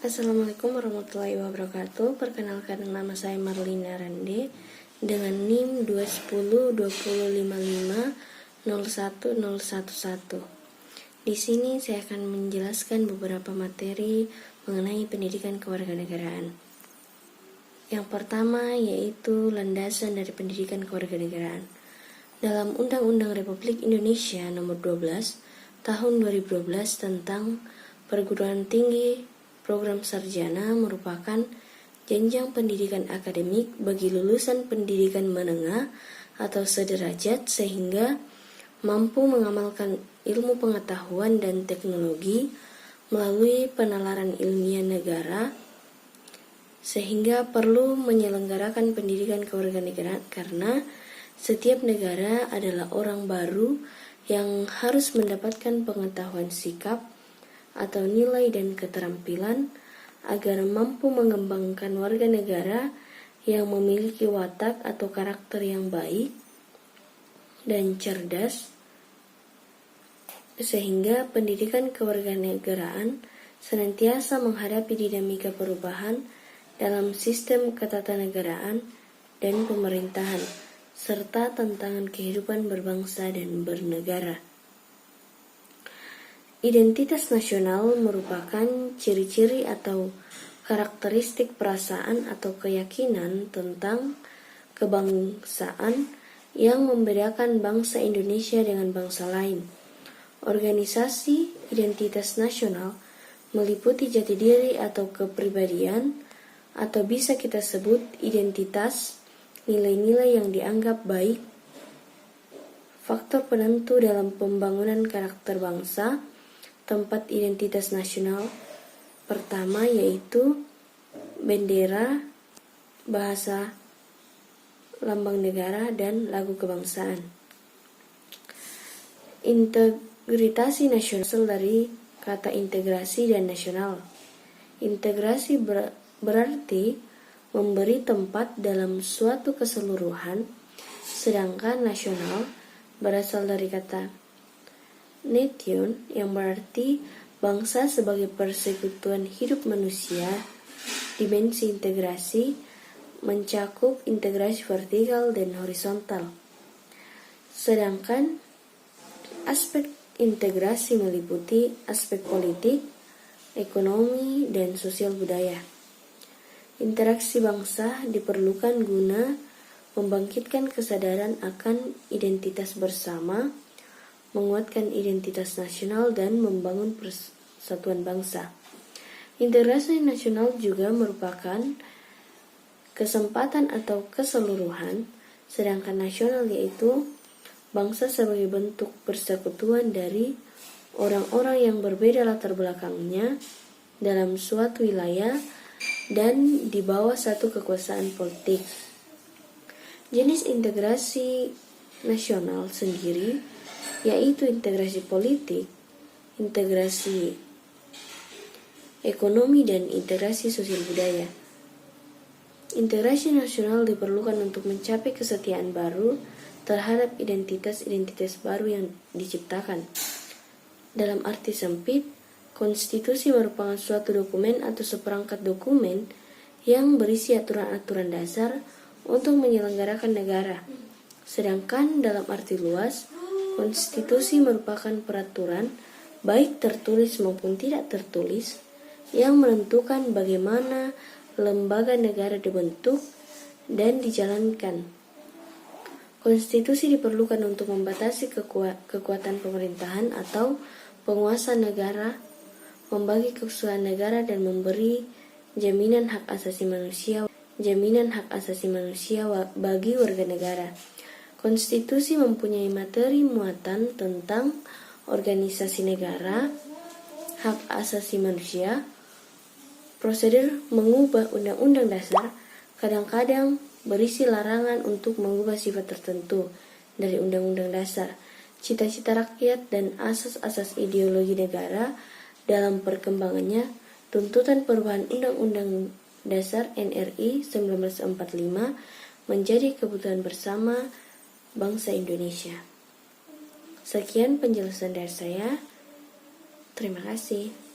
Assalamualaikum warahmatullahi wabarakatuh. Perkenalkan, nama saya Marlina Rande dengan NIM 2102055010111. Di sini saya akan menjelaskan beberapa materi mengenai pendidikan kewarganegaraan. Yang pertama yaitu landasan dari pendidikan kewarganegaraan. Dalam Undang-Undang Republik Indonesia Nomor 12 Tahun 2012 tentang perguruan tinggi, program sarjana merupakan jenjang pendidikan akademik bagi lulusan pendidikan menengah atau sederajat sehingga mampu mengamalkan ilmu pengetahuan dan teknologi melalui penalaran ilmiah negara, sehingga perlu menyelenggarakan pendidikan kewarganegaraan karena setiap negara adalah orang baru yang harus mendapatkan pengetahuan sikap atau nilai dan keterampilan agar mampu mengembangkan warga negara yang memiliki watak atau karakter yang baik dan cerdas, sehingga pendidikan kewarganegaraan senantiasa menghadapi dinamika perubahan dalam sistem ketatanegaraan dan pemerintahan, serta tantangan kehidupan berbangsa dan bernegara. Identitas nasional merupakan ciri-ciri atau karakteristik perasaan atau keyakinan tentang kebangsaan yang membedakan bangsa Indonesia dengan bangsa lain. Organisasi identitas nasional meliputi jati diri atau kepribadian, atau bisa kita sebut identitas, nilai-nilai yang dianggap baik, faktor penentu dalam pembangunan karakter bangsa. Tempat identitas nasional pertama yaitu bendera, bahasa, lambang negara, dan lagu kebangsaan. Integrasi nasional berasal dari kata integrasi dan nasional. Integrasi berarti memberi tempat dalam suatu keseluruhan, sedangkan nasional berasal dari kata nation yang berarti bangsa sebagai persekutuan hidup manusia. Dimensi integrasi mencakup integrasi vertikal dan horizontal. Sedangkan aspek integrasi meliputi aspek politik, ekonomi, dan sosial budaya. Interaksi bangsa diperlukan guna membangkitkan kesadaran akan identitas bersama, menguatkan identitas nasional, dan membangun persatuan bangsa. Integrasi nasional juga merupakan kesempatan atau keseluruhan, sedangkan nasional yaitu bangsa sebagai bentuk persekutuan dari orang-orang yang berbeda latar belakangnya dalam suatu wilayah dan di bawah satu kekuasaan politik. Jenis integrasi nasional sendiri yaitu integrasi politik, integrasi ekonomi, dan integrasi sosial budaya. Integrasi nasional diperlukan untuk mencapai kesetiaan baru terhadap identitas-identitas baru yang diciptakan. Dalam arti sempit, konstitusi merupakan suatu dokumen atau seperangkat dokumen yang berisi aturan-aturan dasar untuk menyelenggarakan negara. Sedangkan dalam arti luas, konstitusi merupakan peraturan, baik tertulis maupun tidak tertulis, yang menentukan bagaimana lembaga negara dibentuk dan dijalankan. Konstitusi diperlukan untuk membatasi kekuatan pemerintahan atau penguasa negara, membagi keuangan negara, dan memberi jaminan hak asasi manusia bagi warga negara. Konstitusi mempunyai materi muatan tentang organisasi negara, hak asasi manusia. Prosedur mengubah undang-undang dasar kadang-kadang berisi larangan untuk mengubah sifat tertentu dari undang-undang dasar, cita-cita rakyat, dan asas-asas ideologi negara dalam perkembangannya. Tuntutan perubahan Undang-Undang Dasar NRI 1945 menjadi kebutuhan bersama bangsa Indonesia. Sekian penjelasan dari saya. Terima kasih.